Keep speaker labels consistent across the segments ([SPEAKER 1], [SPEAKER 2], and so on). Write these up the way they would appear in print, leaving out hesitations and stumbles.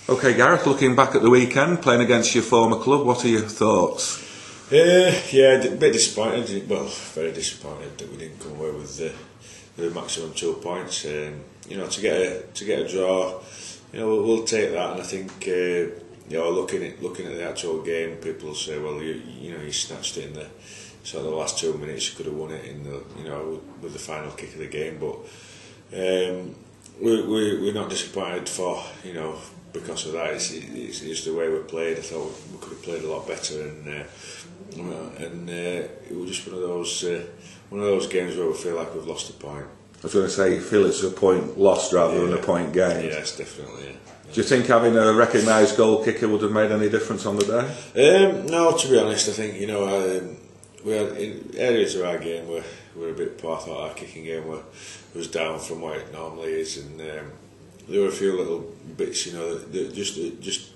[SPEAKER 1] Okay, Gareth, looking back at the weekend, playing against your former club, what are your thoughts?
[SPEAKER 2] Yeah, a bit disappointed. Well, very disappointed that we didn't come away with the maximum 2 points. To get a draw, we'll take that. And I think looking at the actual game, people will say, well, you snatched it in the sort of the last 2 minutes. You could have won it in the with the final kick of the game, but we're not disappointed for because of that. It's the way we played. I thought we could have played a lot better, and it was just one of those games where we feel like we've lost a point.
[SPEAKER 1] I was going to say, you feel it's a point lost rather than a point gained.
[SPEAKER 2] Yes, definitely. Yeah.
[SPEAKER 1] Do you think having a recognised goal kicker would have made any difference on the day?
[SPEAKER 2] No, to be honest, I think we had in areas of our game where we're a bit poor. I thought our kicking game was down from what it normally is, and there were a few little bits, that just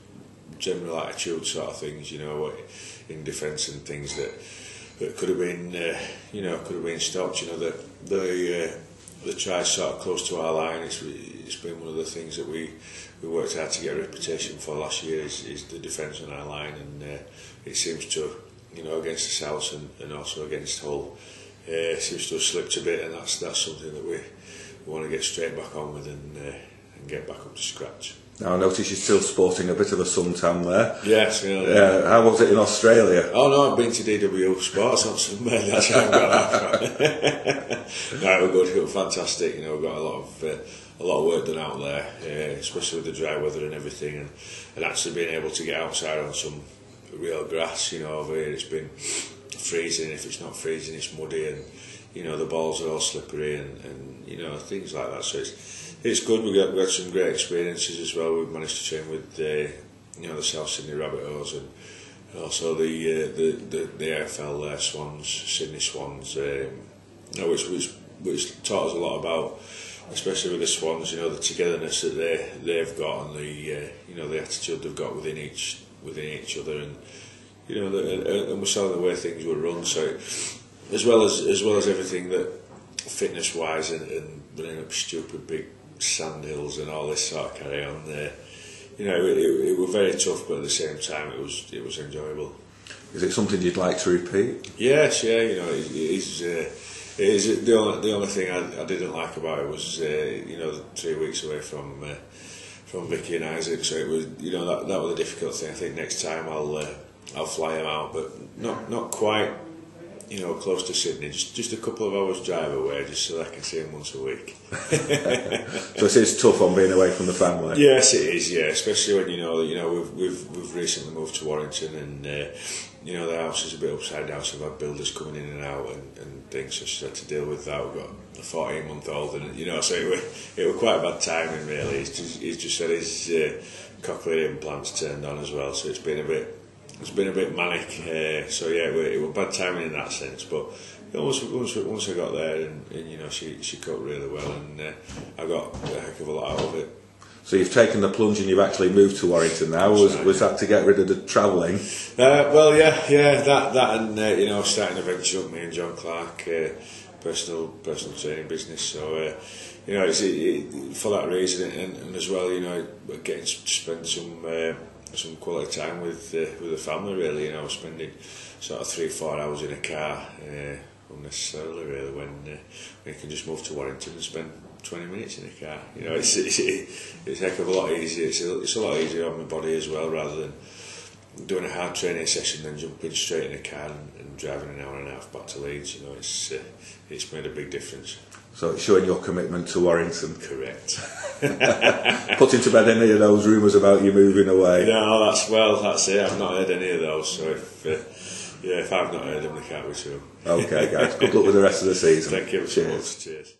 [SPEAKER 2] general attitude sort of things, in defence and things that could have been, could have been stopped. The try sort of close to our line. It's been one of the things that we worked hard to get a reputation for last year is the defence on our line, and it seems to, against the South and also against Hull, seems to have slipped a bit, and that's something that we want to get straight back on with and get back up to scratch.
[SPEAKER 1] Now I notice you're still sporting a bit of a suntan there.
[SPEAKER 2] Yes, yeah.
[SPEAKER 1] How was it in Australia?
[SPEAKER 2] Oh no, I've been to DW Sports on Sunday. That's how I got that from. No, it was good. It was fantastic. We've got a lot of work done out there, especially with the dry weather and everything, and actually being able to get outside on some real grass. Over here it's been freezing. If it's not freezing, it's muddy, and the balls are all slippery and things like that. So it's good. We had some great experiences as well. We've managed to train with the South Sydney Rabbitohs and also the AFL Swans, Sydney Swans, which taught us a lot about, especially with the Swans, the togetherness that they've got and the attitude they've got within each other, and and we saw the way things were run. So as well as everything that fitness wise and running up stupid big sand hills and all this sort of carry on there, it was very tough, but at the same time it was enjoyable.
[SPEAKER 1] Is it something you'd like to repeat?
[SPEAKER 2] Yes, yeah. It is the only thing I didn't like about it was 3 weeks away from Vicky and Isaac, so it was that was a difficult thing. I think next time I'll fly them out, but not quite close to Sydney, just a couple of hours drive away, just so I can see them once a week.
[SPEAKER 1] So it is tough on being away from the family.
[SPEAKER 2] Yes, it is. Yeah, especially when we've recently moved to Warrington, and the house is a bit upside down, so we've had builders coming in and out and things. So she's had to deal with that. We've got a 14-month-old, and so it was quite bad timing really. He's just had his cochlear implants turned on as well, so it's been a bit manic, so yeah, it was bad timing in that sense. But once I got there, and she coped really well, and I got a heck of a lot out of it.
[SPEAKER 1] So you've taken the plunge and you've actually moved to Warrington now. Was that to get rid of the travelling?
[SPEAKER 2] Well, yeah, that and starting a venture up, me and John Clark, personal training business. So it's for that reason, and as well, getting to spend some quality time with the family really, spending sort of 3-4 hours in a car unnecessarily really, when you can just move to Warrington and spend 20 minutes in a car. It's a heck of a lot easier. It's a lot easier on my body as well, rather than doing a hard training session then jumping straight in a car and driving an hour and a half back to Leeds. It's made a big difference.
[SPEAKER 1] So it's showing your commitment to Warrington.
[SPEAKER 2] Correct.
[SPEAKER 1] Putting to bed any of those rumours about you moving away?
[SPEAKER 2] No, that's it. I've not heard any of those. So if I've not heard them, they can't be true.
[SPEAKER 1] Okay, guys. Good luck with the rest of the season.
[SPEAKER 2] Thank you so much. Cheers.